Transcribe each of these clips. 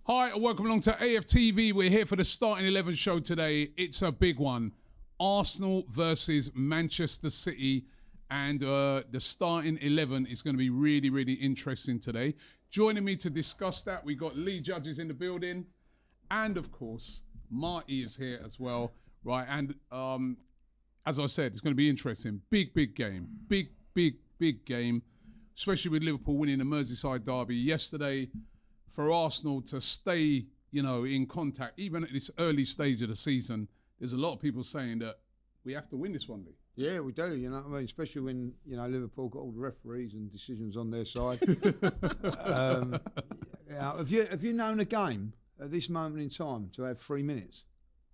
Hi, and welcome along to AFTV. We're here for the Starting 11 show today. It's a big one. Arsenal versus Manchester City. And the Starting 11 is going to be really, really interesting today. Joining me to discuss that, we got Lee Judges in the building. And, of course, Marty is here as well. Right, and as I said, it's going to be interesting. Big game. Big game. Especially with Liverpool winning the Merseyside derby yesterday. For Arsenal to stay, in contact, even at this early stage of the season, there's a lot of people saying that we have to win this one, Lee. Yeah, we do, you know what I mean? Especially when, Liverpool got all the referees and decisions on their side. Have you known a game at this moment in time to have 3 minutes?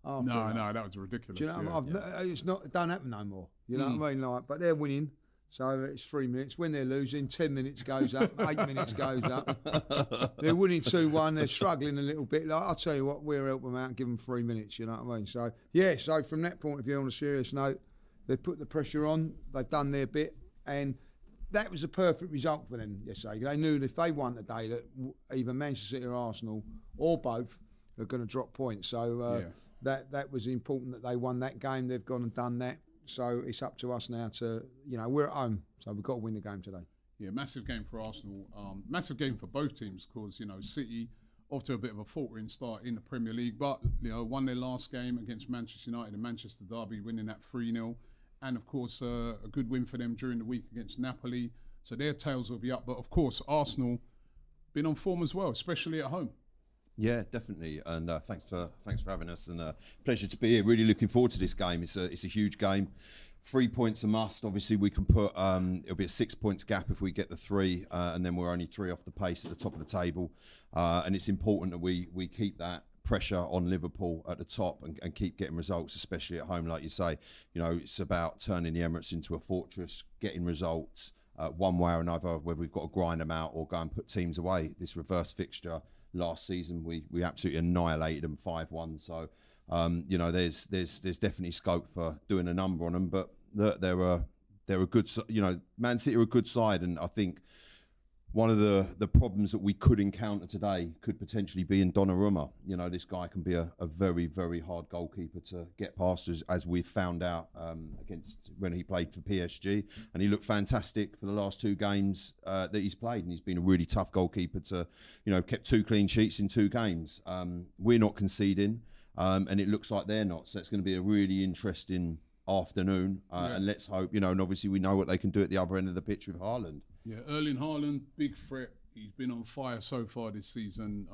No, that was ridiculous. Do you know what I mean? It don't happen no more. You know what I mean? But they're winning. So it's 3 minutes. When they're losing, 10 minutes goes up, 8 minutes goes up. They're winning 2-1. They're struggling a little bit. I'll tell you what, we'll help them out and give them 3 minutes, you know what I mean? So, so from that point of view, on a serious note, they put the pressure on. They've done their bit. And that was a perfect result for them yesterday. They knew that if they won today that either Manchester City or Arsenal or both are going to drop points. So that was important that they won that game. They've gone and done that. So it's up to us now to, we're at home, so we've got to win the game today. Yeah, massive game for Arsenal. Massive game for both teams because, City off to a bit of a faltering start in the Premier League, but, won their last game against Manchester United and Manchester Derby, winning that 3-0. And, of course, a good win for them during the week against Napoli. So their tails will be up. But, of course, Arsenal been on form as well, especially at home. Yeah, definitely, and thanks for having us, and pleasure to be here. Really looking forward to this game. It's a huge game. 3 points a must. Obviously, we can put it'll be a 6 points gap if we get the 3, and then we're only 3 off the pace at the top of the table. And it's important that we keep that pressure on Liverpool at the top and keep getting results, especially at home. Like you say, it's about turning the Emirates into a fortress, getting results one way or another, whether we've got to grind them out or go and put teams away. This reverse fixture. Last season, we absolutely annihilated them 5-1. So, there's definitely scope for doing a number on them. But they're a good, Man City are a good side, and I think one of the problems that we could encounter today could potentially be in Donnarumma. This guy can be a very, very hard goalkeeper to get past, as we've found out against when he played for PSG. And he looked fantastic for the last 2 games that he's played. And he's been a really tough goalkeeper to, kept 2 clean sheets in 2 games. We're not conceding, and it looks like they're not. So it's going to be a really interesting afternoon. And let's hope, and obviously we know what they can do at the other end of the pitch with Haaland. Yeah, Erling Haaland, big threat. He's been on fire so far this season.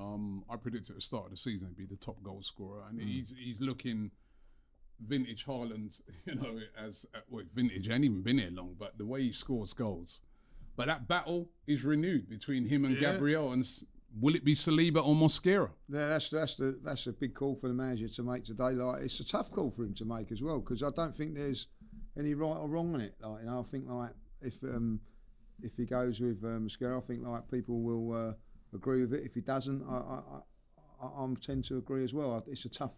I predicted at the start of the season he'd be the top goal scorer, and he's looking vintage Haaland. Vintage. Ain't even been here long, but the way he scores goals. But that battle is renewed between him and Gabriel, and will it be Saliba or Mosquera? Yeah, that's a big call for the manager to make today. Like, it's a tough call for him to make as well, because I don't think there's any right or wrong in it. I think if he goes with Mosquera, I think people will agree with it. If he doesn't, I tend to agree as well. It's a tough.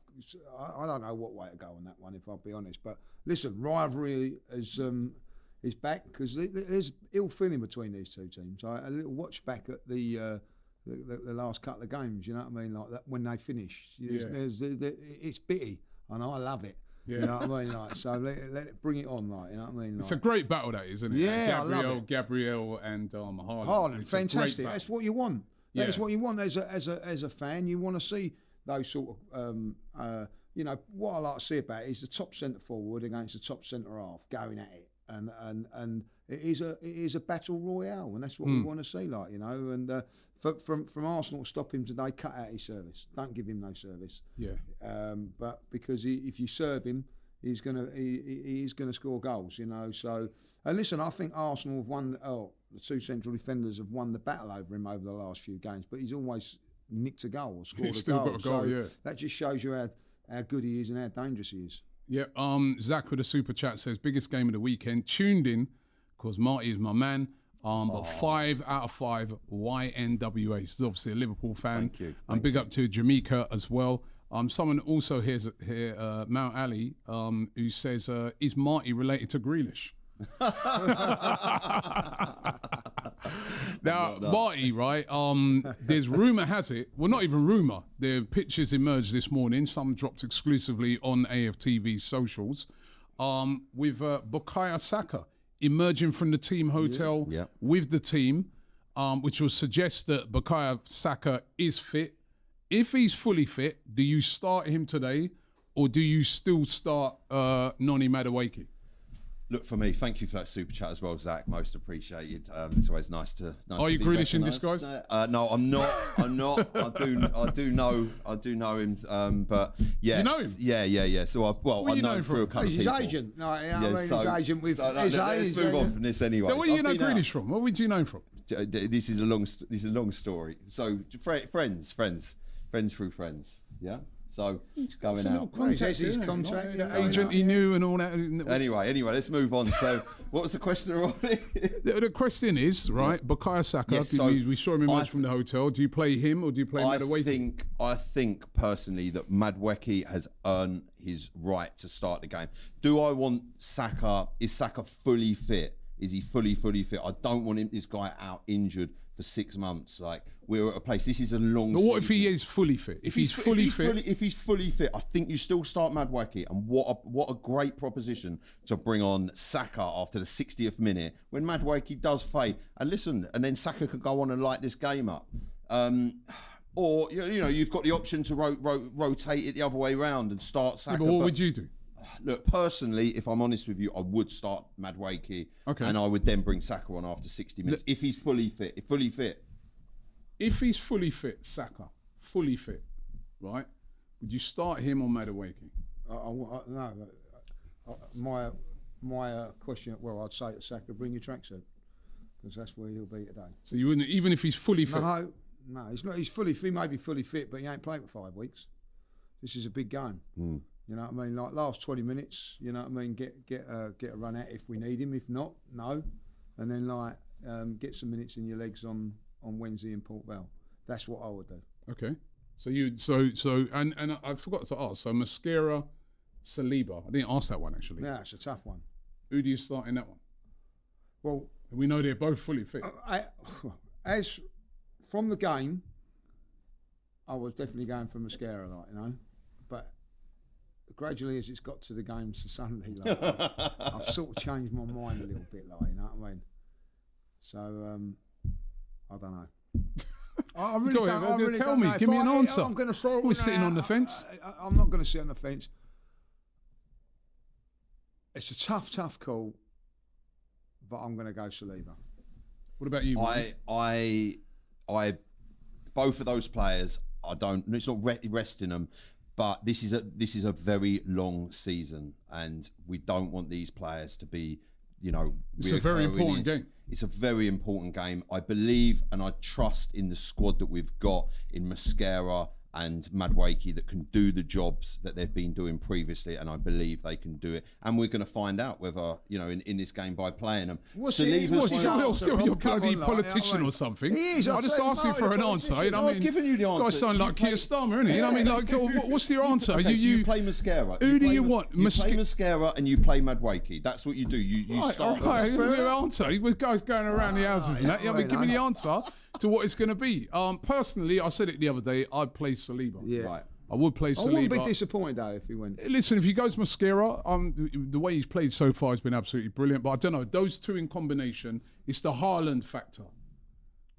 I don't know what way to go on that one, if I'll be honest. But listen, rivalry is back, because there's ill feeling between these 2 teams. A little watch back at the last couple of games. You know what I mean? Like that when they finish, it's bitty, and I love it. Yeah. You know what I mean? So let it bring it on, you know what I mean? It's a great battle, that is, isn't it? Yeah, I love it. Gabriel and Haaland. Haaland, fantastic. That's what you want. That's what you want as a fan. You want to see those sort of, what I like to see about it is the top centre forward against the top centre half going at it, and it is a battle royale, and that's what we want to see, And from Arsenal to stop him today, cut out his service. Don't give him no service. Yeah. But because if you serve him, he's gonna score goals. So, and listen, I think Arsenal have won. The 2 central defenders have won the battle over him over the last few games, but he's always nicked a goal or scored he's a still goal. Got a goal. So that just shows you how good he is and how dangerous he is. Yeah. Zach with a super chat says biggest game of the weekend. Tuned in because Marty is my man. But 5 out of 5 YNWA. He's obviously a Liverpool fan. Thank you. And big up to Jamaica as well. Someone also here, Mount Ali, who says, is Marty related to Grealish? Now, Marty, right? There's rumour has it, well, not even rumour. The pictures emerged this morning. Some dropped exclusively on AFTV socials. With Bukayo Saka emerging from the team hotel with the team, which will suggest that Bukayo Saka is fit. If he's fully fit, do you start him today, or do you still start Noni Madueke? Look, for me, thank you for that super chat as well, Zach. Most appreciated. It's always nice to. Are you Grealish in disguise? No, I'm not. I'm not. I do know him. But yeah, you know him? Yeah. So I know him through a couple of people. He's his agent. No, his agent with his let's move on from this anyway. So where do you know Grealish from? Where would you know him from? This is a long story. So friends through friends. Yeah. So going out. His contract, agent he knew and all that. Anyway, let's move on. So, what was the question? The question is, right, Bukayo Saka. Yes, so we saw him emerge from the hotel. Do you play him or do you play Madueke? I think personally that Madueke has earned his right to start the game. Do I want Saka? Is Saka fully fit? Is he fully fit? I don't want this guy out injured for 6 months. Like, we're at a place. This is a long. But what if he is fully fit? If he's fully fit, I think you still start Madueke. And what a great proposition to bring on Saka after the 60th minute when Madueke does fade. And listen, and then Saka could go on and light this game up. Or you've got the option to rotate it the other way round and start Saka. Yeah, but what would you do? Look, personally, if I'm honest with you, I would start Madueke, and I would then bring Saka on after 60 minutes if he's fully fit. If he's fully fit, Saka, fully fit, right? Would you start him on Madueke? No. My question. Well, I'd say to Saka, bring your tracksuit, because that's where he'll be today. So you wouldn't, even if he's fully fit? No, he's not. He's fully fit. He may be fully fit, but he ain't played for 5 weeks. This is a big game. You know what I mean? Like last 20 minutes, you know what I mean? Get a run out if we need him. If not, no. And then get some minutes in your legs on Wednesday in Port Vale. That's what I would do. Okay. And I forgot to ask. So Mosquera, Saliba. I didn't ask that one actually. Yeah, it's a tough one. Who do you start in that one? Well, we know they're both fully fit. As from the game, I was definitely going for Mosquera, but gradually as it's got to the games to Sunday, I've sort of changed my mind a little bit, you know what I mean? So I don't know. I really tell don't me, know. give me an answer. I'm going to say we're sitting on the fence. I'm not going to sit on the fence. It's a tough call, but I'm going to go Saliba. What about you? I both of those players. It's not resting them. But this is a very long season, and we don't want these players to be, It's a very important game. It's a very important game. I believe and I trust in the squad that we've got in Mosquera and Madueke that can do the jobs that they've been doing previously, and I believe they can do it. And we're going to find out whether, in this game by playing them. You're a bloody politician or something. He is. I just asked you for an answer. You know what I mean? I've given you the answer. Guys sound like Keir Starmer, innit? You know what I mean? Like, what's your answer? Okay, you play Mosquera. Who do you want? You play Mosquera and you play Madueke. That's what you do. You start. Right, your answer. With guys going around the houses and that. I mean, give me the answer to what it's going to be. Personally, I said it the other day, I'd play Saliba. Yeah. Right. I would play Saliba. I wouldn't be disappointed though if he went. Listen, if he goes Mosquera, the way he's played so far has been absolutely brilliant. But I don't know, those two in combination, it's the Haaland factor.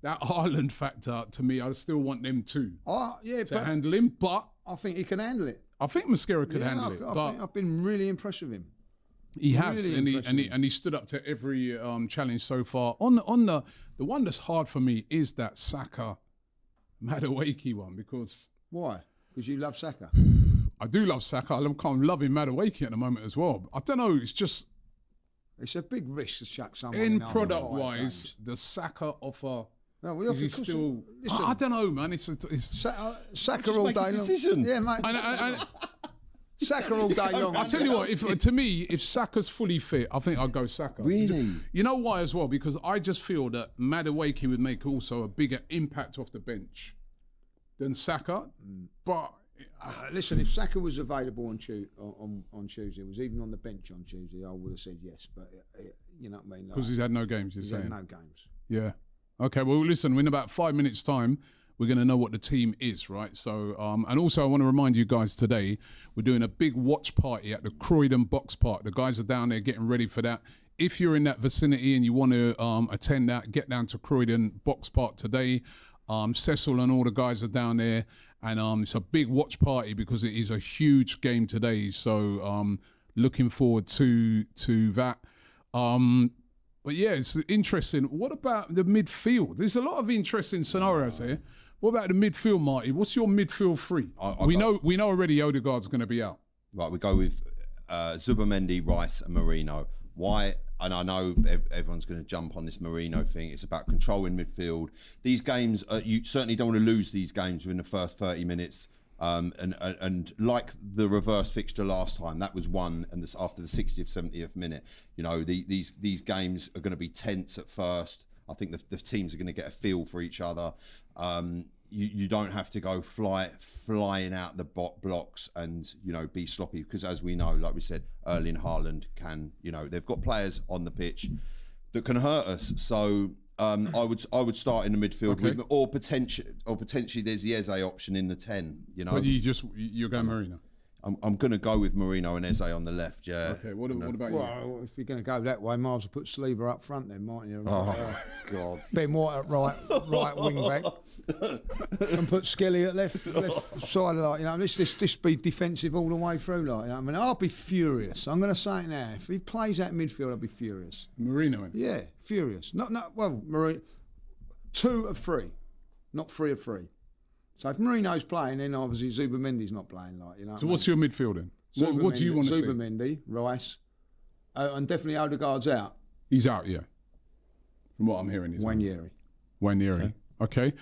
That Haaland factor, to me, I still want them two to handle him. But I think he can handle it. I think Mosquera could handle it. I think I've been really impressed with him. He has, really and he stood up to every challenge so far. On the one that's hard for me is that Saka Madueke one, because why? Because you love Saka. I do love Saka. I'm loving Madueke at the moment as well. I don't know. It's a big risk to chuck someone in product wise. The Saka offer. No, we offer still. I don't know, man. It's Saka all day long. Yeah, mate. Saka all day long. I tell you what, if Saka's fully fit, I think I'd go Saka. Really? You know why as well? Because I just feel that Madueke would make also a bigger impact off the bench than Saka. But Listen, if Saka was available on Tuesday, was even on the bench on Tuesday, I would have said yes. But you know what I mean? Because he's had no games, you're saying? He's had no games. Yeah. Okay, well, listen, in about 5 minutes' time, we're going to know what the team is, right? So, and also I want to remind you guys today, we're doing a big watch party at the Croydon Box Park. The guys are down there getting ready for that. If you're in that vicinity and you want to attend that, get down to Croydon Box Park today. Cecil and all the guys are down there, and it's a big watch party because it is a huge game today. So looking forward to that. But yeah, it's interesting. What about the midfield? There's a lot of interesting scenarios here. What about the midfield, Marty? What's your midfield three? We know already Odegaard's going to be out. Right, we go with Zubimendi, Rice, and Marino. Why? And I know everyone's going to jump on this Marino thing. It's about controlling midfield. These games, you certainly don't want to lose these games within the first 30 minutes. And like the reverse fixture last time, that was won, and this after the 60th, 70th minute. You know, these games are going to be tense at first. I think the teams are going to get a feel for each other. You don't have to go flying out the blocks and, you know, be sloppy, because as we know, like we said, Erling Haaland can, you know, they've got players on the pitch that can hurt us. So I would start in the midfield, with, or potentially there's the Eze option in the 10. You know, but you're going Marino. I'm going to go with Marino and Eze on the left. Yeah. Okay. What about you? Well, if you're going to go that way, might as well put Saliba up front then, mightn't you? God. Ben White at right wing back, and put Skelly at left side. Like, you know, this be defensive all the way through. Like, you know, I mean, I'll be furious. I'm going to say it now. If he plays that midfield, I'll be furious. Marino. Yeah, furious. Well, Marino. 2 of 3, not 3 of 3. So if Marino's playing, then obviously Zubimendi's not playing. Like, you know. So what's your midfield then? What do you want to see? Zubimendi, Rice, and definitely Odegaard's out. He's out, yeah. From what I'm hearing, he's Wanyeri. Okay.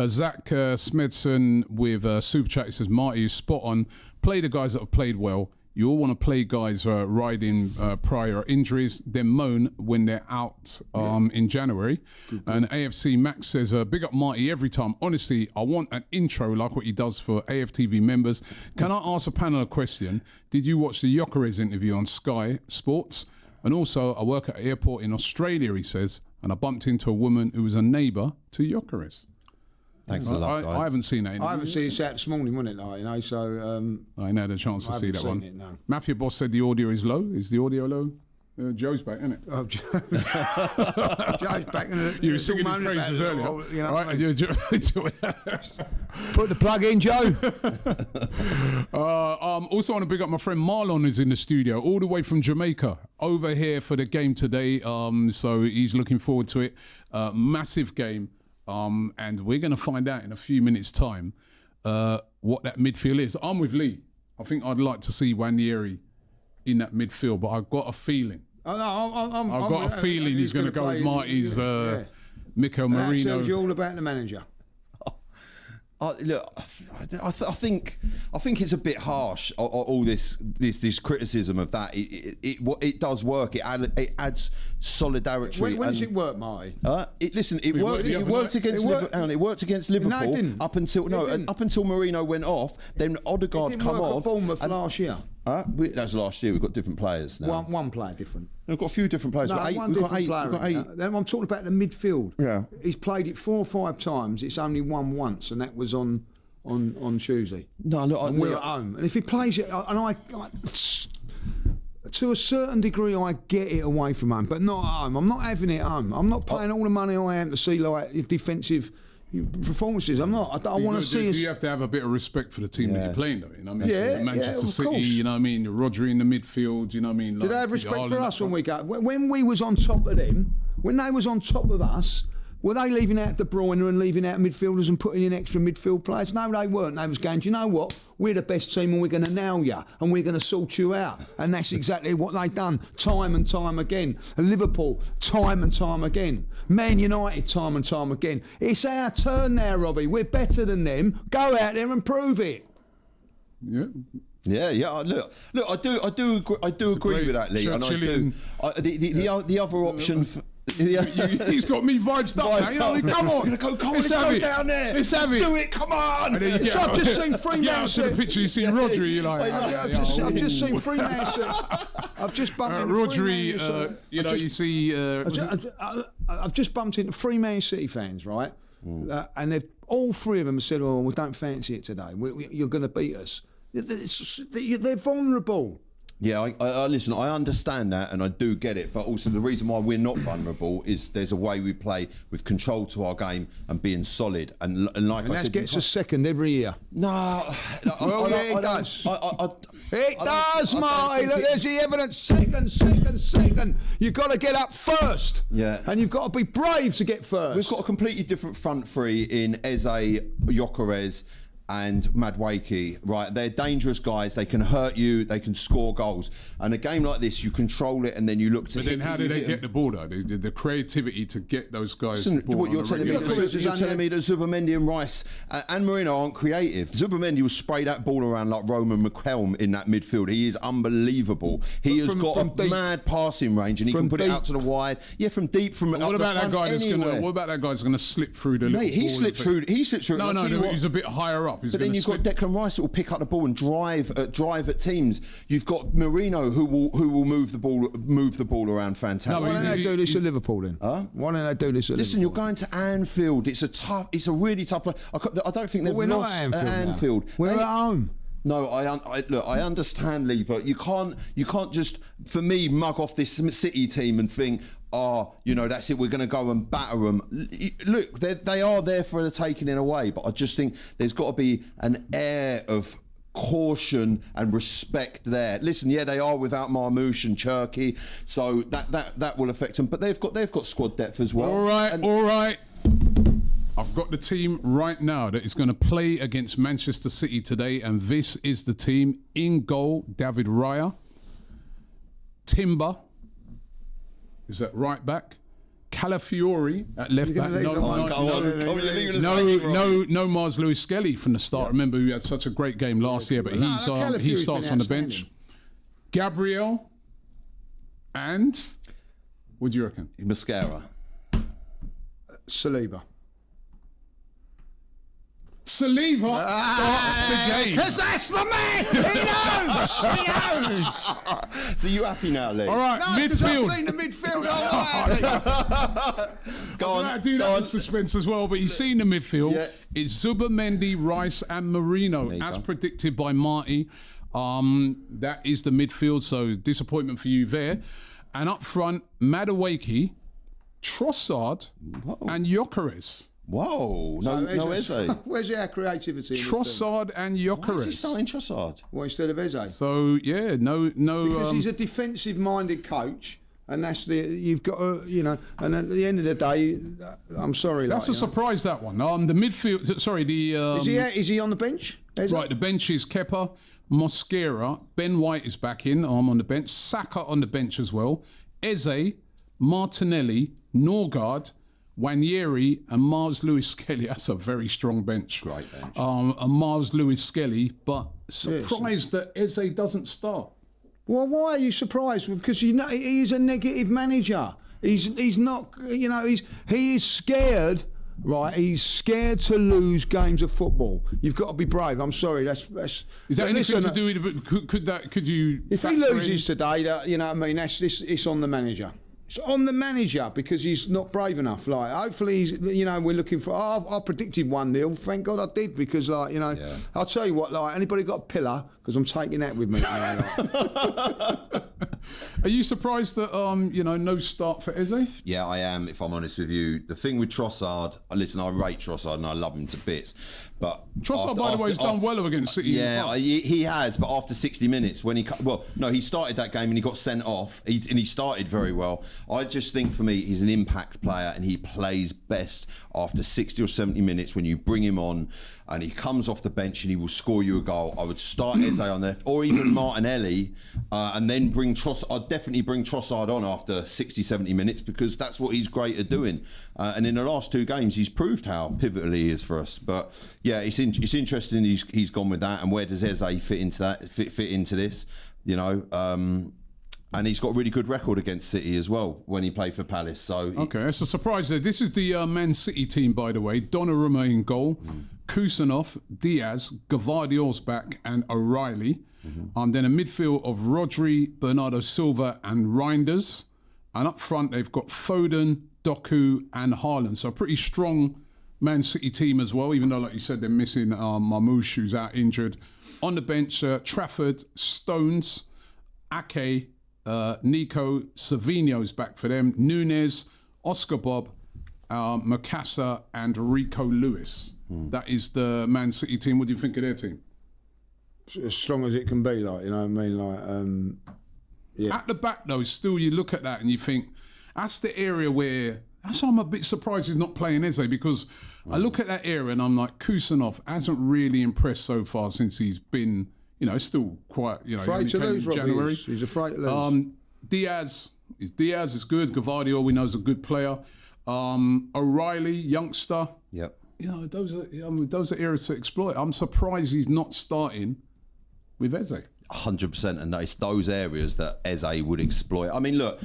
Zach Smedson with Super Chat, he says, Marty is spot on. Play the guys that have played well. You all want to play guys riding prior injuries, then moan when they're out in January. And AFC Max says, big up Marty every time. Honestly, I want an intro like what he does for AFTV members. Can I ask a panel a question? Did you watch the Gyökeres interview on Sky Sports? And also, I work at an airport in Australia, he says, and I bumped into a woman who was a neighbour to Gyökeres. Thanks a lot, guys. I haven't seen that. I haven't seen it this morning, wasn't it? Like, you know, so I never had a chance to see that one. It, no. Mafia Boss said the audio is low. Is the audio low? Joe's back, isn't it? Oh, Joe's back. You were singing his praises earlier. You know, right, put the plug in, Joe. Also want to big up my friend Marlon, who's in the studio, all the way from Jamaica, over here for the game today. So he's looking forward to it. Massive game. And we're going to find out in a few minutes' time what that midfield is. I'm with Lee. I think I'd like to see Wanyeri in that midfield, but I've got a feeling. Oh, no, I've got a feeling he's going to go with Marty's Mikel Marino. That tells you all about the manager. Look, I think it's a bit harsh. All this criticism of that. It does work. It adds solidarity. When does it work, Marty? It worked against Liverpool. No, it didn't. Up until Marino went off. Then Odegaard come on. Bournemouth last year. That's last year. We've got different players now. One player different. We've got a few different players. No, we've got eight. Then I'm talking about the midfield. Yeah. He's played it 4 or 5 times. It's only won once, and that was on Tuesday. No, look, and we're at home. And if he plays it, and I to a certain degree, I get it away from home, but not at home. I'm not having it at home. I'm not paying all the money I am to see like defensive performances. I'm not. I want to see. Do you have to have a bit of respect for the team that you're playing, though? You know what I mean? Yeah, Manchester City. Course. You know what I mean? Rodri in the midfield. You know what I mean? Did they have respect for us when we go? When we was on top of them, when they was on top of us, were they leaving out De Bruyne and leaving out midfielders and putting in extra midfield players? No, they weren't. They was going, do you know what? We're the best team and we're going to nail you and we're going to sort you out. And that's exactly what they've done time and time again. And Liverpool, time and time again. Man United, time and time again. It's our turn now, Robbie. We're better than them. Go out there and prove it. Yeah. Yeah. Look. I do agree with that, Lee. And I do. The other option. He's got me vibes up now. You know, come on. Let's go down there. Let's have it. Do it, come on. And then you So I've just seen three get Man out to the City. picture, you see Rodri, you're like... I've just seen three Man City. I've just bumped into Rodri, three Man City. you know, you see... I've just bumped into three Man City fans, right? And they've all three of them said, "Oh, we don't fancy it today. You're going to beat us." They're vulnerable. Yeah, I listen, I understand that and I do get it, but also the reason why we're not vulnerable is there's a way we play with control to our game and being solid. And like I said... that gets us second every year. No. It does. It does, Marty. Look, there's the evidence. Second. You've got to get up first. Yeah. And you've got to be brave to get first. We've got a completely different front three in Eze, Gyökeres and Madueke, right? They're dangerous guys. They can hurt you. They can score goals. And a game like this, you control it and then you look to But hit then how them, did they hit get the ball, though? The creativity to get those guys Listen, the ball what on you're a telling me, regular basis. you're telling me that Zubimendi and Rice and Marino aren't creative. Zubimendi will spray that ball around like Roman McChelm in that midfield. He is unbelievable. He has got a mad passing range and he can put it out to the wide. Yeah, from deep, from up What the about that front, guy that's anywhere. gonna? What about that guy that's gonna slip through the? Mate, he slipped through. He slipped through. No, I'll tell you what. he's a bit higher up. He's But then you've got Declan Rice that will pick up the ball and drive at teams. You've got Marino who will move the ball around fantastic. Why don't they do this at Liverpool then? Why don't they do this at Listen, Liverpool? you're going to Anfield. It's a really tough place. I don't think they've We're not lost at at Anfield. Anfield. We're at home. No, look, I understand, Lee, but you can't just, for me, mug off this City team and think, that's it, we're going to go and batter them. Look, they are there for the taking in a way, but I just think there's got to be an air of caution and respect there. Listen, yeah, they are without Marmoush and Cherky, so that will affect them. But they've got squad depth as well. All right. I've got the team right now that is going to play against Manchester City today, and this is the team. In goal, David Raya. Timber is at right back. Calafiori at left back. No Mars Lewis Skelly from the start. Remember, who had such a great game last year, but he starts on the bench. Gabriel and what do you reckon? Mascara. Saliba. Starts the game. Because that's the man! He knows! So you happy now, Lee? All right, midfield. I've seen the midfield all right. Go on. I do that with suspense as well, but you've seen the midfield. Yeah. It's Zubimendi, Rice and Marino, as predicted by Marty. That is the midfield, so disappointment for you there. And up front, Madueke, Trossard and Gyökeres. Whoa, no Eze. Where's our creativity? Trossard and Gyökeres. Why is he starting Trossard? Well, instead of Eze. So, yeah, no. Because he's a defensive-minded coach, and that's you've got to, and at the end of the day, I'm sorry. That's a surprise, that one. The midfield, sorry, Is he on the bench? Right, the bench is Kepa, Mosquera, Ben White is back in, on the bench, Saka on the bench as well, Eze, Martinelli, Norgard, Wanyeri and Mars Lewis Skelly. That's a very strong bench. Great bench. And Mars Lewis Skelly, but surprised that Eze doesn't start. Well, why are you surprised? Because he is a negative manager. He's not. He is scared. Right, he's scared to lose games of football. You've got to be brave. I'm sorry. That's. Is that anything to do with? Could you? If he loses today, it's on the manager. It's on the manager because he's not brave enough. Like, hopefully, we're looking for. I predicted 1-0. Thank God I did because, I'll tell you what. Like, anybody got a pillar? Because I'm taking that with me. Are you surprised that no start for Eze? Yeah, I am. If I'm honest with you, the thing with Trossard, I rate Trossard and I love him to bits. But Trossard, by the way, has done well against City. Yeah, he has. But after 60 minutes, when he started that game and he got sent off. He started very well. I just think for me, he's an impact player and he plays best after 60 or 70 minutes when you bring him on and he comes off the bench and he will score you a goal. I would start Eze on the left or even Martinelli and then bring Trossard. I'd definitely bring Trossard on after 60, 70 minutes because that's what he's great at doing. And in the last 2 games, he's proved how pivotal he is for us. But yeah, it's interesting he's gone with that. And where does Eze fit into that? Fit into this? And he's got a really good record against City as well when he played for Palace. So Okay, that's a surprise there. This is the Man City team, by the way. Donnarumma in goal, Kusanov, Diaz, Gvardiol's back, and O'Reilly. Then a midfield of Rodri, Bernardo Silva, and Reinders. And up front, they've got Foden, Doku, and Haaland. So a pretty strong Man City team as well, even though, like you said, they're missing Marmoush, who's out injured. On the bench, Trafford, Stones, Ake, Nico, Savinho's back for them, Nunes, Oscar Bob, Makassa, and Rico Lewis. That is the Man City team. What do you think of their team? As strong as it can be, like, you know what I mean? Like, yeah. At the back, though, still you look at that and you think, that's the area where... That's why I'm a bit surprised he's not playing Eze, because I look at that area and I'm like, Kusanov hasn't really impressed so far since he's been, you know, still quite, you know, Afraid to lose, in January. He's afraid to lose. Diaz is good. Gvardiol, we know, is a good player. O'Reilly, youngster. Yep. You know, those are areas to exploit. I'm surprised he's not starting with Eze. 100%, and it's those areas that Eze would exploit. I mean, look,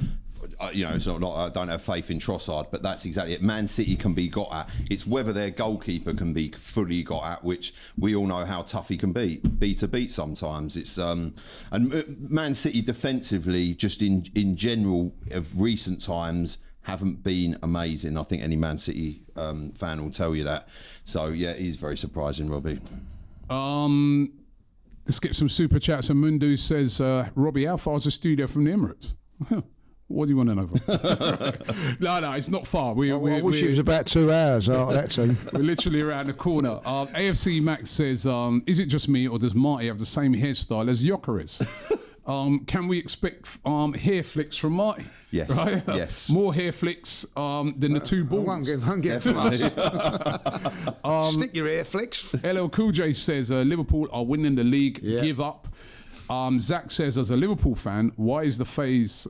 you know, it's not I don't have faith in Trossard, but that's exactly it. Man City can be got at. It's whether their goalkeeper can be fully got at, which we all know how tough he can be to beat sometimes. It's and Man City defensively, just in general of recent times, haven't been amazing. I think any Man City fan will tell you that. So yeah, it is very surprising, Robbie. Let's get some super chats. And Mundu says, Robbie, how far is the studio from the Emirates? What do you want to know? No, it's not far. I wish it was about 2 hours after that team. We're literally around the corner. AFC Max says, is it just me or does Marty have the same hairstyle as Jokeris? Can we expect hair flicks from Marty? Yes, right? yes. More hair flicks than the two balls. Won't get from us. Stick your hair flicks. LL Cool J says, Liverpool are winning the league. Yeah. Give up. Zach says, as a Liverpool fan, why is the phase,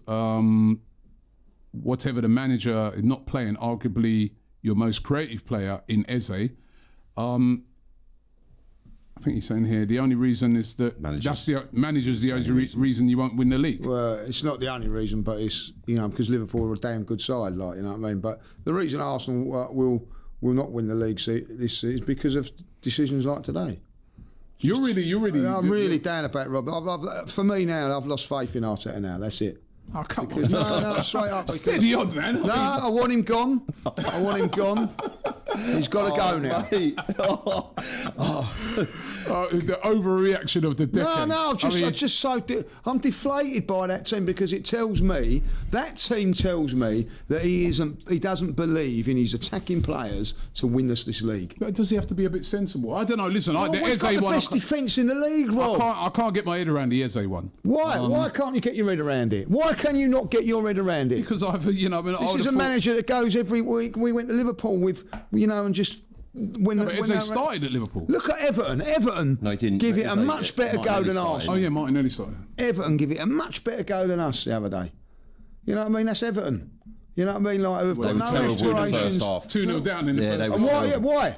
whatever the manager is not playing, arguably your most creative player in Eze? I think he's saying here the only reason is that that's the manager's the only reason you won't win the league. Well, it's not the only reason, but it's, you know, because Liverpool are a damn good side, like, you know what I mean. But the reason Arsenal will not win the league this is because of decisions like today. I'm really down about Rob. For me now, I've lost faith in Arteta now. That's it. Oh, come on. No, straight up. Steady on, man. No, I want him gone. He's got to go now. The overreaction of the decade. No, I'm deflated by that team because it tells me that he doesn't believe in his attacking players to win us this league. But does he have to be a bit sensible? I don't know. Listen, we've got the best defence in the league, Rob. I can't get my head around the Eze one. Why? Why can't you get your head around it? Why can you not get your head around it? Because this is a manager that goes every week. We went to Liverpool with, and just. When Eze started at Liverpool. Look at Everton. Everton give it a much better go than Arsenal. Oh yeah, Martinelli started. Everton give it a much better go than us the other day. You know what I mean? That's Everton. You know what I mean? Like, we've got no aspirations. 2-0 down in the first half. Why?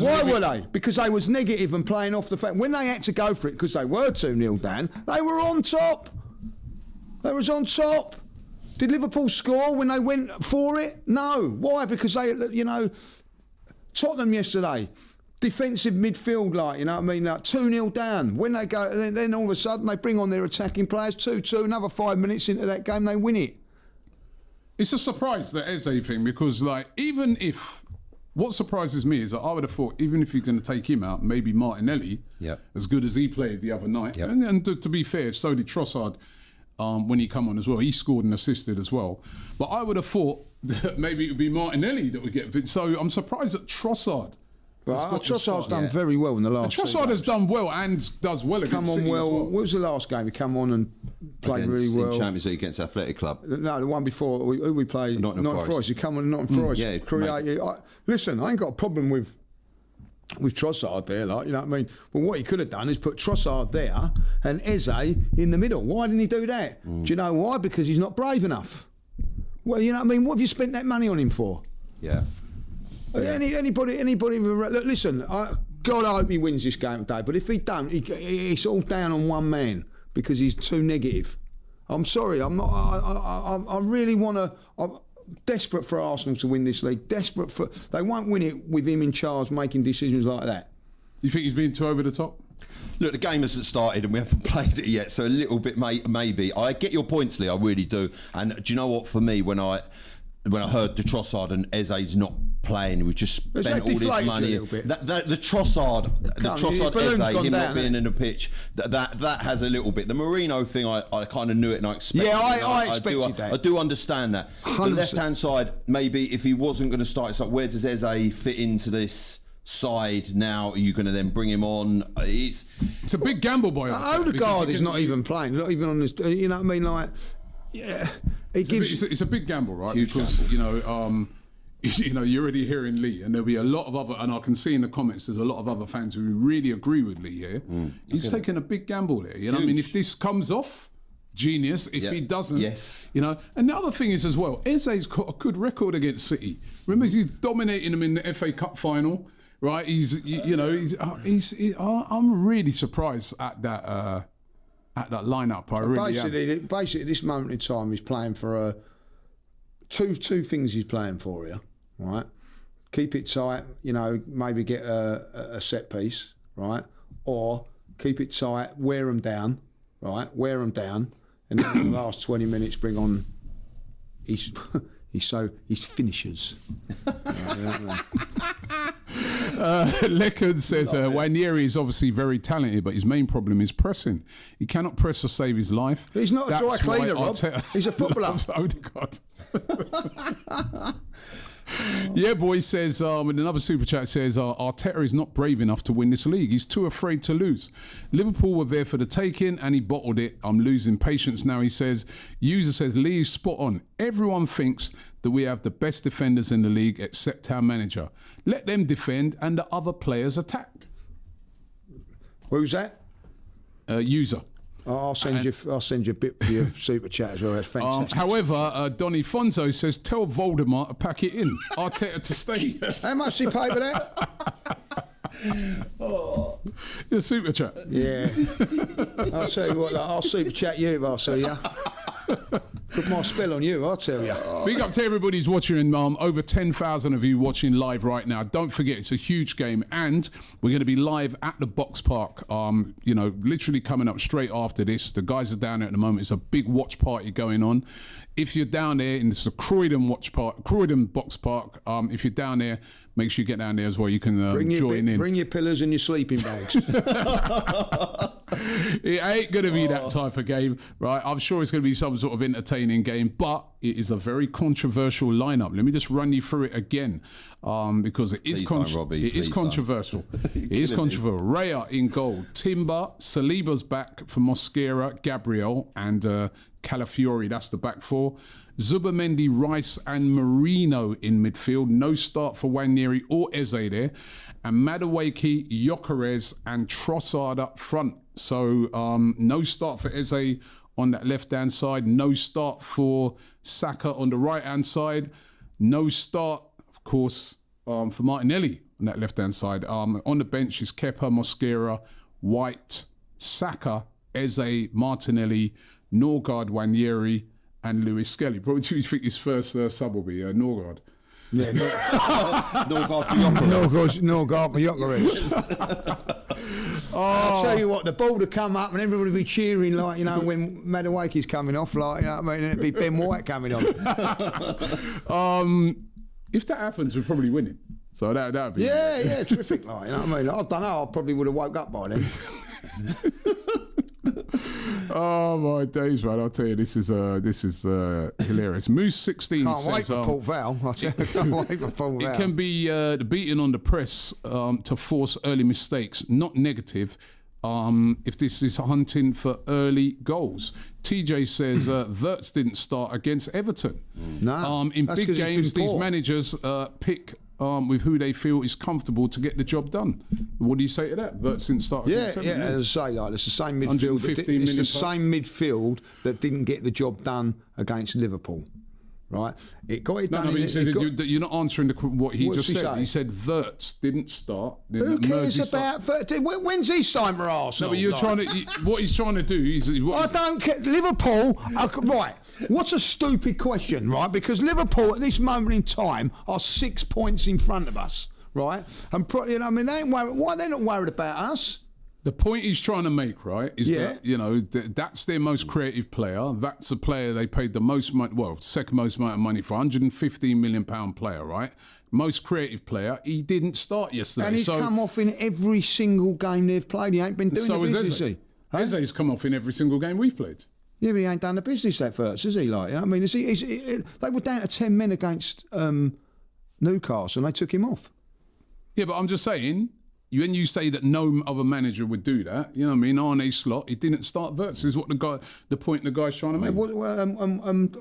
Why were they? Because they was negative and playing off the fact when they had to go for it because they were 2-0 down. They were on top. They was on top. Did Liverpool score when they went for it? No. Why? Because they, Tottenham yesterday, defensive midfield, like, you know what I mean, like 2-0 down. When they go, then all of a sudden they bring on their attacking players, 2-2, another 5 minutes into that game, they win it. It's a surprise, the Eze thing, because, like, even if, what surprises me is that I would have thought, even if you're going to take him out, maybe Martinelli, as good as he played the other night, and to be fair, so did Trossard when he come on as well. He scored and assisted as well. But I would have thought that maybe it would be Martinelli that would get it. So I'm surprised that Trossard. Trossard's done very well in the last. Trossard has done well and does well against City well. as well. What was the last game? He come on and played really well. In Champions League against Athletic Club. No, the one before. Who we played? Nottingham Forest. He come on Nottingham Forest. Created. Listen, I ain't got a problem with Trossard there, like, you know what I mean? Well, what he could have done is put Trossard there and Eze in the middle. Why didn't he do that? Do you know why? Because he's not brave enough. Well, you know what I mean? What have you spent that money on him for? Yeah. Anybody. Look, listen, God, I hope he wins this game today. But if he don't, it's all down on one man because he's too negative. I'm sorry. I'm not. I really want to. I'm desperate for Arsenal to win this league. Desperate for. They won't win it with him in charge making decisions like that. You think he's been too over the top? Look, the game hasn't started and we haven't played it yet, so a little bit maybe. I get your points, Lee, I really do. And do you know what, for me, when I heard the Trossard and Eze's not playing, we just spent all this money. The Trossard Eze, him not being in the pitch, that has a little bit. The Marino thing, I kind of knew it and I expected it. Yeah, I expected that. I do understand that. 100%. The left-hand side, maybe if he wasn't going to start, it's like, where does Eze fit into this side now? Are you going to then bring him on? It's a big gamble, boy. Odegaard is not even playing, not even on this. You know what I mean? Like, yeah, it's a big gamble, right? Huge because gamble. You're already hearing Lee, and there'll be a lot of other, and I can see in the comments there's a lot of other fans who really agree with Lee here. He's taking a big gamble here. You know what I mean? If this comes off, genius. If he doesn't, And the other thing is as well, Eze's got a good record against City. Remember, he's dominating them in the FA Cup final. Right, I'm really surprised at that lineup. I really am. Basically, this moment in time, he's playing for two things. He's playing for you, right? Keep it tight, maybe get a set piece, right? Or keep it tight, wear them down, right? Wear them down, and then in the last 20 minutes, bring on his finishers. Leckard says Wanieri is obviously very talented, but his main problem is pressing. He cannot press to save his life. He's not a dry cleaner, Rob. He's a footballer. Yeah, boy says, in another super chat says, Arteta is not brave enough to win this league. He's too afraid to lose. Liverpool were there for the taking and he bottled it. I'm losing patience now, he says. User says, Lee is spot on. Everyone thinks that we have the best defenders in the league except our manager. Let them defend and the other players attack. Who's that? User. I'll send you a bit for your super chat as well. That's fantastic. However, Donny Fonzo says, tell Voldemort to pack it in. Arteta to stay. How much did he pay for that? The super chat. Yeah. I'll tell you what, I'll super chat you if I see you. Put my spell on you, I'll tell you. Big up to everybody who's watching. Over 10,000 of you watching live right now. Don't forget, it's a huge game, and we're going to be live at the Box Park. Literally coming up straight after this. The guys are down there at the moment. It's a big watch party going on. If you're down there, and it's a Croydon Box Park. If you're down there, make sure you get down there as well. You can join in. Bring your pillows and your sleeping bags. It ain't going to be that type of game, right? I'm sure it's going to be some sort of entertaining game, but it is a very controversial lineup. Let me just run you through it again, because it is controversial. It is controversial. Raya in goal. Timber, Saliba's back for Mosquera, Gabriel, and Calafiori. That's the back four. Zubamendi, Rice, and Marino in midfield. No start for Wanieri or Eze there. And Madueke, Gyökeres, and Trossard up front. So no start for Eze on that left-hand side. No start for Saka on the right-hand side. No start, of course, for Martinelli on that left-hand side. On the bench is Kepa, Mosquera, White, Saka, Eze, Martinelli, Norgard, Wanieri, and Lewis Skelly. Probably do you think his first sub will be Norgard? Yeah, Norgard for Gyökeres. Norgard for Gyökeres. I'll tell you what, the ball would come up and everybody would be cheering like, when Madueke's coming off, like, it'd be Ben White coming on. If that happens, we're probably winning. So that would be... Yeah, terrific, like, you know what I mean? I don't know, I probably would have woke up by then. Oh my days, man! I'll tell you, this is hilarious. Moose 16 can't says, wait for Port Vale. It can be the beating on the press to force early mistakes, not negative. If this is hunting for early goals. TJ says Wirtz didn't start against Everton. No, in big games, these managers pick with who they feel is comfortable to get the job done. What do you say to that? Wirtz didn't start against Everton. Yeah, as I say, it's the same midfield. It's the same midfield that didn't get the job done against Liverpool. right? It got it No, done. but in he it- said it got- you're not answering what he What's just he said. say? He said Wirtz didn't start. Who cares about? When's he signed for Arsenal? No, but you're Like, trying to. What he's trying to do is. I don't care. Liverpool, right? What's a stupid question, right? Because Liverpool at this moment in time are 6 points in front of us, right? And you know, I mean, they ain't worried. Why are they not worried about us? The point he's trying to make, right, is Yeah. that, you know, that's their most creative player. That's a player they paid the most money, well, second most amount of money for, £115 million player, right? Most creative player. He didn't start yesterday. And he's come off in every single game they've played. He ain't been doing So the is business, Eze. has he? Eze's come off in every single game we've played. Yeah, but he ain't done the business that first, has he? Like, you know what I mean, they were down to 10 men against Newcastle, and they took him off. Yeah, but I'm just saying, when you say that no other manager would do that, you know what I mean? Arne Slot, he didn't start Wirtz, is what the point the guy's trying to make.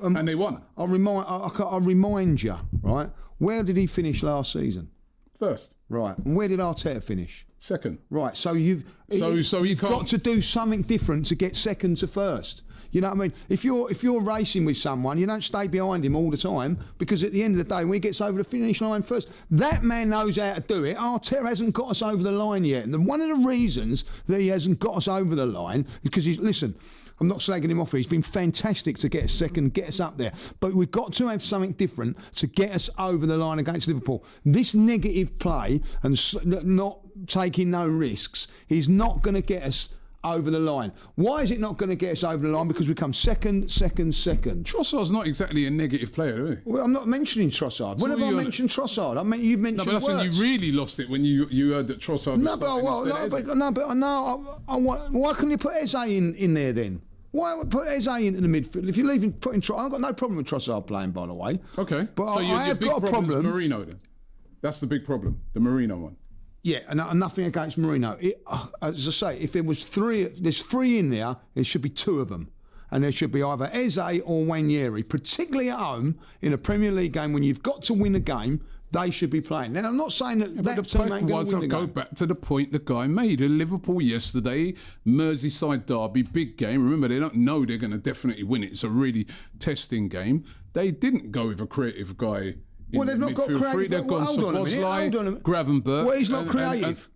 And they won. I'll remind you, right? Where did he finish last season? First. Right. And where did Arteta finish? Second. Right. So you've got to do something different to get second to first. You know what I mean? If you're racing with someone, you don't stay behind him all the time, because at the end of the day, when he gets over the finish line first, that man knows how to do it. Arteta hasn't got us over the line yet, and one of the reasons that he hasn't got us over the line is because listen. I'm not slagging him off. He's been fantastic to get us second, get us up there. But we've got to have something different to get us over the line against Liverpool. This negative play and not taking no risks is not going to get us over the line. Why is it not going to get us over the line? Because we come second. Trossard's not exactly a negative player, is he? Well, I'm not mentioning Trossard. When have I mentioned Trossard? I mean, you've mentioned No, but that's when Wirtz. you really lost it, when you heard that Trossard was why can you put Eze in there then? Why put Eze into the midfield? If you're leaving, putting Trossard, I've got no problem with Trossard playing, by the way. Okay. But so I your have big got a problem is problem. Marino then. That's the big problem, the Marino one. Yeah, and nothing against Marino. As I say, if there was there's three in there, there should be two of them. And there should be either Eze or Wanyeri, particularly at home in a Premier League game when you've got to win a game. They should be playing. Now, I'm not saying that team ain't going to win the go game. back to the point the guy made. In Liverpool yesterday, Merseyside derby, big game. Remember, they don't know they're going to definitely win it. It's a really testing game. They didn't go with a creative guy. Well, they've not got creative. They've gone Hold on a minute. Gravenberch. Well, he's not creative.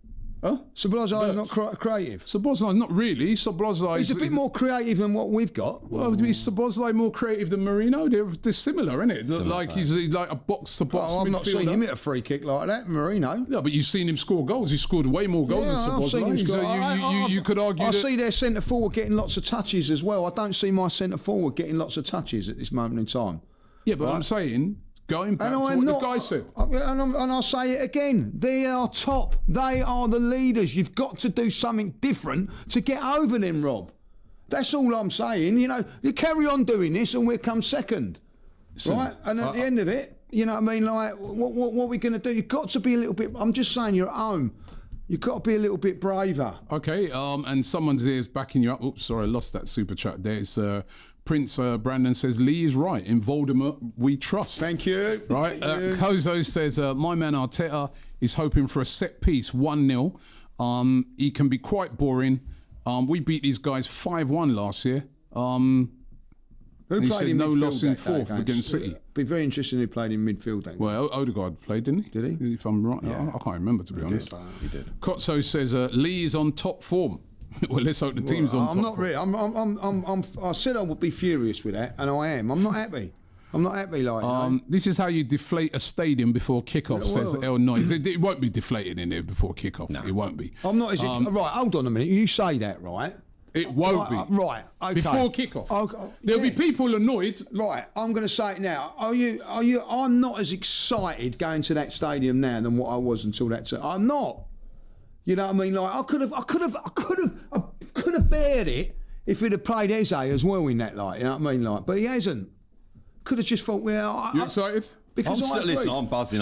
Huh? Szoboszlai is not creative. Szoboszlai, not really. Szoboszlai He's a bit more creative than what we've got. Well, is Szoboszlai more creative than Marino? They're similar, isn't it? Like he's like a box-to-box midfielder. I've not seen him hit a free kick like that, Marino. No, but you've seen him score goals. He scored way more goals than Szoboszlai. So you could argue I that... see their centre-forward getting lots of touches as well. I don't see my centre-forward getting lots of touches at this moment in time. Yeah, but I'm saying... Going back to what the guy said. And I'll say it again. They are top. They are the leaders. You've got to do something different to get over them, Rob. That's all I'm saying. You know, you carry on doing this and we'll come second. Right? And at the end of it, you know what I mean? Like, what are we going to do? You've got to be a little bit... I'm just saying, you're at home. You've got to be a little bit braver. Okay, and someone there's backing you up. Oops, sorry, I lost that super chat. There's... Prince Brandon says, Lee is right. In Voldemort, we trust. Thank you. Right. Kozo says, my man Arteta is hoping for a set piece, 1-0. He can be quite boring. We beat these guys 5-1 last year. Who played in no midfield loss in that fourth day against City. Be very interesting who played in midfield then. Well, Odegaard played, didn't he? Did he? If I'm right. Yeah. I can't remember, to be honest. He did. Kotso says, Lee is on top form. Well, let's hope the team's on top. I'm not really. I said I would be furious with that, and I am. I'm not happy. I'm not happy like that. This is how you deflate a stadium before kickoff, says El Noise. It won't be deflated in there before kickoff. No. It won't be. I'm not as right. Hold on a minute. You say that, right? It won't be. Right. Okay. Before kickoff. There'll be people annoyed. Right. I'm going to say it now. Are you? I'm not as excited going to that stadium now than what I was until that time. I'm not. You know what I mean? Like I could have bared it if he'd have played Eze as well in that. Like, you know what I mean? Like, but he hasn't. Could have just thought, well, you excited? Because listen, I'm buzzing.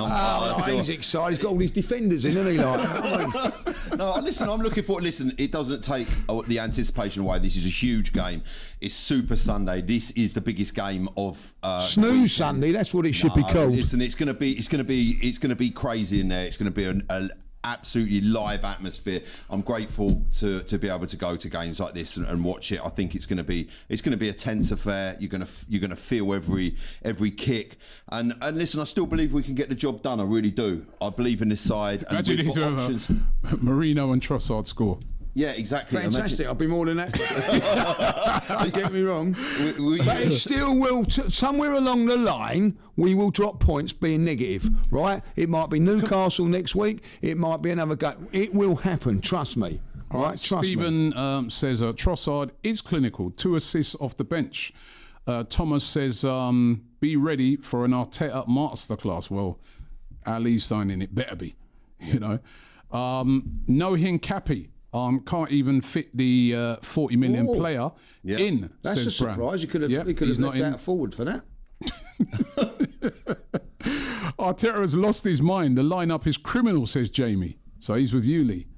He's excited. He's got all these defenders in, hasn't he? Like, no, listen, I'm looking for. Listen, it doesn't take the anticipation away. This is a huge game. It's Super Sunday. This is the biggest game of Snooze Sunday. That's what it should be called. Listen, it's going to be crazy in there. It's going to be absolutely live atmosphere. I'm grateful to be able to go to games like this and watch it. I think it's going to be a tense affair. You're going to feel every kick. And listen, I still believe we can get the job done. I really do. I believe in this side. And Imagine we've got options. Marino and Trossard score. Yeah, exactly. Fantastic. I'll be more than that. Don't get me wrong. But it still will, somewhere along the line, we will drop points being negative, right? It might be Newcastle next week. It might be another game. It will happen. Trust me. All right? Trust Stephen says Trossard is clinical. 2 assists off the bench. Thomas says, be ready for an Arteta masterclass. Well, Ali signing it better be, you know. No Hincapi. Can't even fit the 40 million player in. That's says a surprise. Brown. He could have left out forward for that. Arteta has lost his mind. The lineup is criminal, says Jamie. So he's with you, Lee.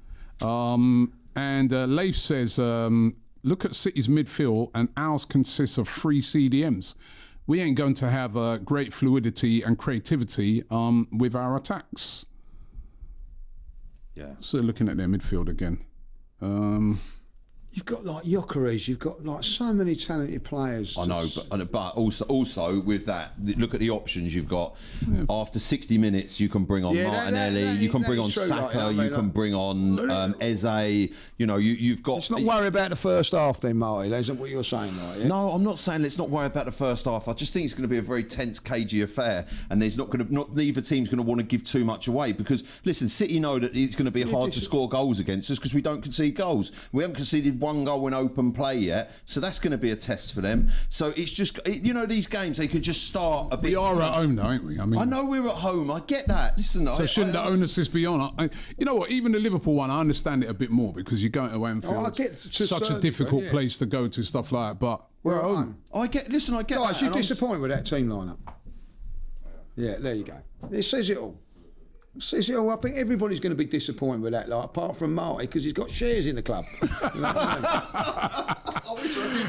And Leif says, look at City's midfield, and ours consists of 3 CDMs. We ain't going to have great fluidity and creativity with our attacks. Yeah. So looking at their midfield again. You've got like Gyökeres, you've got like so many talented players. I know, but also with that, look at the options you've got. After 60 minutes, you can bring on Martinelli, you can bring on Saka, you can bring on Eze. You know, you've got. Let's not worry about the first half, then, Marty. That isn't what you're saying, right? Yeah? No, I'm not saying let's not worry about the first half. I just think it's going to be a very tense, cagey affair, and there's neither team's going to want to give too much away because listen, City know that it's going to be hard to score goals against us because we don't concede goals. We haven't conceded one goal in open play yet, so that's going to be a test for them. So it's just, you know, these games they could just start a bit. We are at home, though, aren't we? I know we're at home. I get that. Listen, so shouldn't the onus be on? You know what? Even the Liverpool one, I understand it a bit more because you're going to Anfield. Such a difficult place to go to, stuff like that. But we're at home. I get that. Guys, you're disappointed with that team lineup. Yeah, there you go. It says it all. I think everybody's going to be disappointed with that, like, apart from Marty, because he's got shares in the club. You know what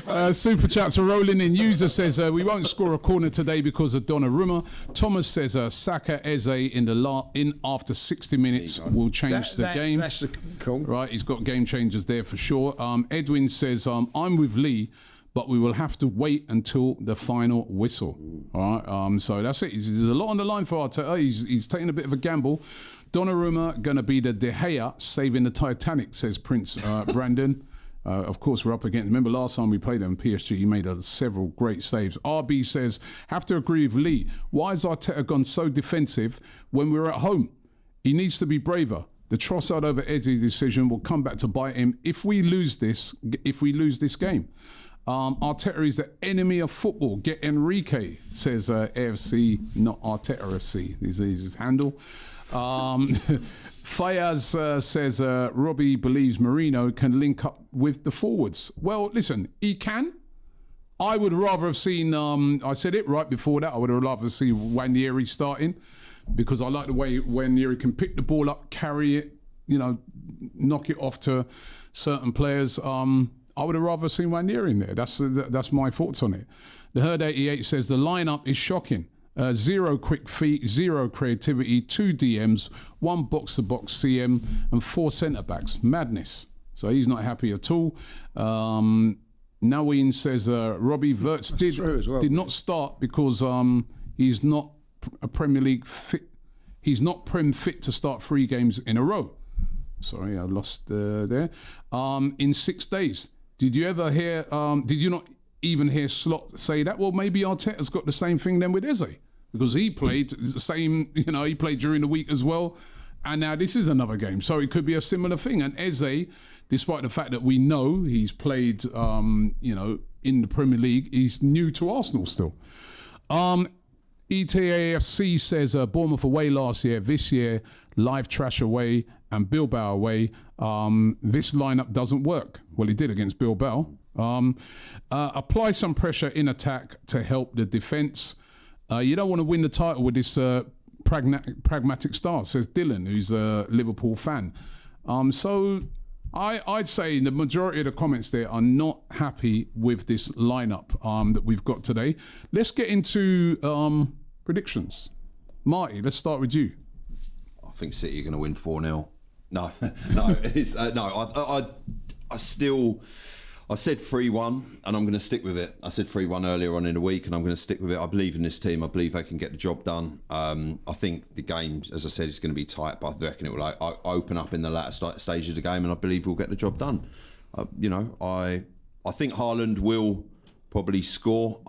I mean? Super chats are rolling in. User says we won't score a corner today because of Donnarumma. Thomas says Saka Eze in after 60 minutes will change the game. That's cool. Right, he's got game changers there for sure. Edwin says I'm with Lee, but we will have to wait until the final whistle. All right, so that's it. There's a lot on the line for Arteta. He's taking a bit of a gamble. Donnarumma going to be the De Gea saving the Titanic, says Prince Brandon. Of course, we're up against. Remember last time we played them, PSG, he made several great saves. RB says, have to agree with Lee. Why has Arteta gone so defensive when we're at home? He needs to be braver. The Trossard over Eddie decision will come back to bite him if we lose this game. Arteta is the enemy of football. Get Enrique, says AFC, not Arteta FC. This is his handle. Fayaz says Robbie believes Marino can link up with the forwards. Well, listen, he can. I would rather have seen, I said it right before that, I would have rather seen Nwaneri starting because I like the way Nwaneri can pick the ball up, carry it, you know, knock it off to certain players. I would have rather seen Nwaneri in there. That's my thoughts on it. The Herd 88 says the lineup is shocking. 0 quick feet, 0 creativity, 2 DMs, 1 box-to-box CM, and 4 centre-backs. Madness. So he's not happy at all. Naween says Robbie Wirtz did not start because he's not a Premier League fit. He's not Prem fit to start 3 games in a row. Sorry, I lost there. In 6 days. Did you ever hear, did you not even hear Slot say that? Well, maybe Arteta's got the same thing then with Eze because he played the same, you know, he played during the week as well. And now this is another game. So it could be a similar thing. And Eze, despite the fact that we know he's played, you know, in the Premier League, he's new to Arsenal still. ETAFC says Bournemouth away last year, this year, live trash away and Bilbao away. This lineup doesn't work. Well, he did against Bilbao. Apply some pressure in attack to help the defence. You don't want to win the title with this pragmatic start, says Dylan, who's a Liverpool fan. So I'd say the majority of the comments there are not happy with this lineup that we've got today. Let's get into predictions. Marty, let's start with you. I think City are going to win 4-0. No, it's I said 3-1, and I'm going to stick with it. I said 3-1 earlier on in the week, and I'm going to stick with it. I believe in this team. I believe they can get the job done. I think the game, as I said, is going to be tight, but I reckon it will open up in the latter stage of the game, and I believe we'll get the job done. I think Haaland will probably score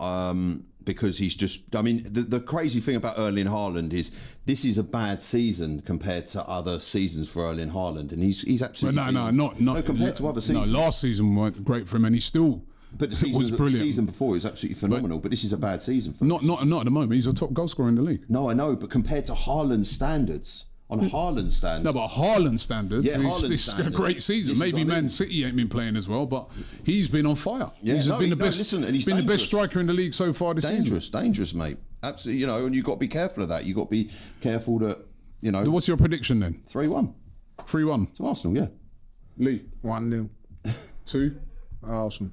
because he's just... I mean, the crazy thing about Erling Haaland is this is a bad season compared to other seasons for Erling Haaland, and he's absolutely... No, compared to other seasons. No, last season weren't great for him, and he still... But the was brilliant. season before was absolutely phenomenal, but this is a bad season for him. Not at the moment. He's a top goal scorer in the league. No, I know, but compared to Haaland's standards... On Haaland's standards. No, but Haaland standards, it's a standards. great season. Maybe Man City ain't been playing as well, but he's been on fire. Yeah, he's been the best. Listen, and he's been the best dangerous. striker in the league so far this season. Dangerous, mate. Absolutely, and you've got to be careful of that. You've got to be careful that, What's your prediction then? 3-1. 3-1. To Arsenal, yeah. Lee? 1-0. 2? Arsenal.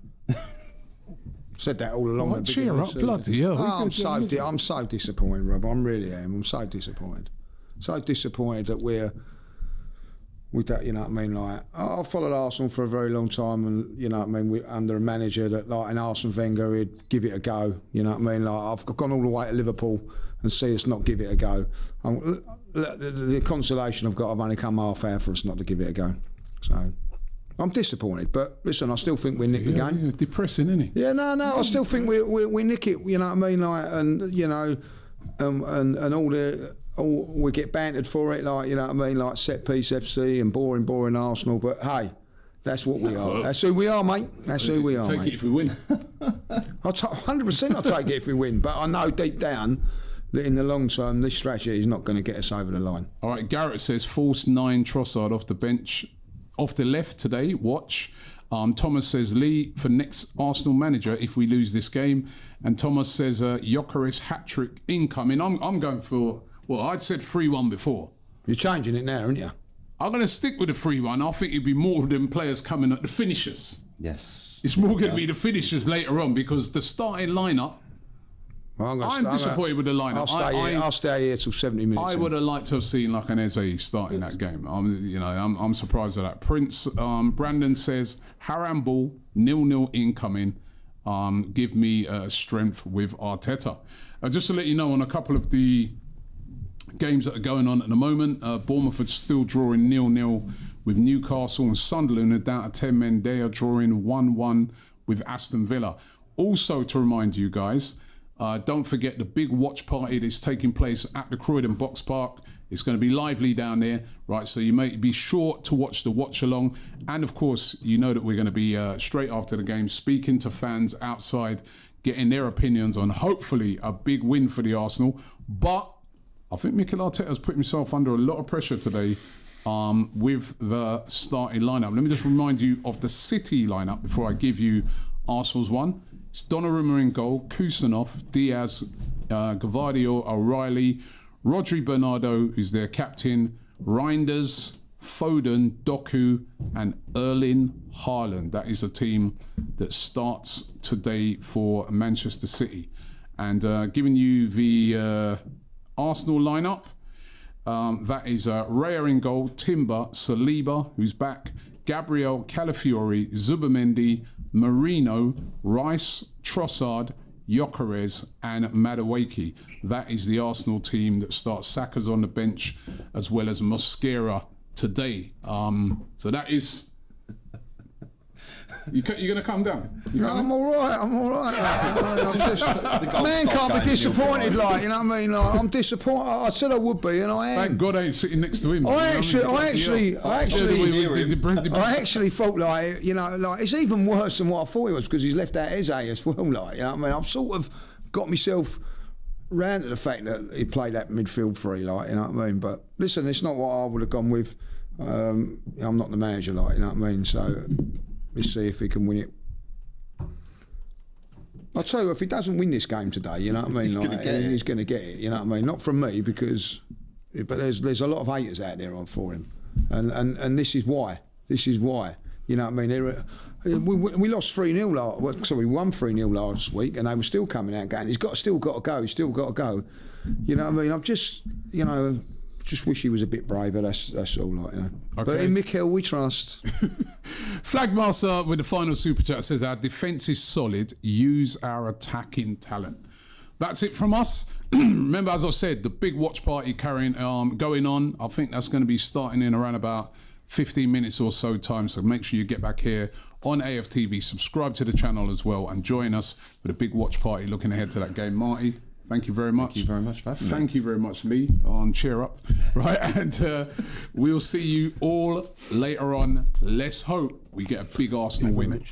Said that all along. Cheer up, bloody hell. I'm so disappointed, Rob. I really am. I'm so disappointed. So disappointed that we don't, you know what I mean? Like, I followed Arsenal for a very long time, and you know what I mean. We under a manager that, like, an Arsene Wenger, he'd give it a go. You know what I mean? Like, I've gone all the way to Liverpool and see us not give it a go. The consolation I've got, I've only come half hour for us not to give it a go. So I'm disappointed, but listen, I still think we nick the game. Yeah, depressing, isn't it? Yeah, no, I still think we nick it. You know what I mean? Like, and you know, and all we get bantered for it, like, you know what I mean, like set piece FC and boring Arsenal. But hey, that's what we are. That's who we are, mate. That's who we are, Take mate. it if we win. 100% I'll take it if we win. But I know deep down that in the long term, this strategy is not going to get us over the line. All right, Garrett says false 9 Trossard off the bench, off the left today. Watch. Thomas says Lee for next Arsenal manager if we lose this game, and Thomas says Gyökeres hat-trick incoming. I'm going for, well, I'd said 3-1 before. You're changing it now, aren't you? I'm going to stick with the 3-1. I think it'd be more than players coming at the finishers. Yes. It's more going to be the finishers later on, because the starting lineup. Well, I'm disappointed with the lineup. I'll stay here till 70 minutes. I would have liked to have seen like an Eze starting that game. I'm surprised at that. Prince Brandon says Haram ball 0-0 incoming. Give me strength with Arteta. Just to let you know, on a couple of the games that are going on at the moment, Bournemouth are still drawing 0-0 with Newcastle, and Sunderland are down to 10 men. They are drawing 1-1 with Aston Villa. Also, to remind you guys, don't forget the big watch party that's taking place at the Croydon Box Park. It's going to be lively down there, right? So you may be sure to watch the watch along. And of course, you know that we're going to be straight after the game speaking to fans outside, getting their opinions on hopefully a big win for the Arsenal. But I think Mikel Arteta's put himself under a lot of pressure today with the starting lineup. Let me just remind you of the City lineup before I give you Arsenal's one. It's Donnarumma in goal, Kusanov, Diaz, Gvardiol, O'Reilly, Rodri Bernardo, who's their captain, Reinders, Foden, Doku, and Erling Haaland. That is a team that starts today for Manchester City. And giving you the Arsenal lineup, that is Raya in goal, Timber, Saliba, who's back, Gabriel, Calafiori, Zubimendi, Marino, Rice, Trossard, Gyökeres and Madueke. That is the Arsenal team that starts. Saka's on the bench as well as Mosquera today. So that is... You're going to calm down? I'm all right. Man can't be disappointed, like, you know what I mean? Like, I'm disappointed. I said I would be, and I am. Thank God I ain't sitting next to him. I actually thought, like, you know, like, it's even worse than what I thought it was, because he's left out Eze as well, like, you know what I mean? I've sort of got myself round to the fact that he played that midfield three, like, you know what I mean? But listen, it's not what I would have gone with. I'm not the manager, like, you know what I mean? So let's see if he can win it. I'll tell you, if he doesn't win this game today, you know what I mean? He's going to get it, you know what I mean? Not from me, because... But there's a lot of haters out there for him. And this is why. You know what I mean? We lost 3-0 we won 3-0 last week, and they were still coming out going, still got to go. You know what I mean? I'm just, you know, just wish he was a bit braver. That's all, like, you know. Okay. But in Mikel, we trust. Flagmaster with the final super chat says our defence is solid. Use our attacking talent. That's it from us. Remember, as I said, the big watch party going on. I think that's going to be starting in around about 15 minutes or so time. So make sure you get back here on AFTV. Subscribe to the channel as well and join us for the big watch party looking ahead to that game. Marty, thank you very much. Thank you very much for having me. Thank you very much, Lee, on Cheer Up. Right, and we'll see you all later on. Let's hope we get a big Arsenal win.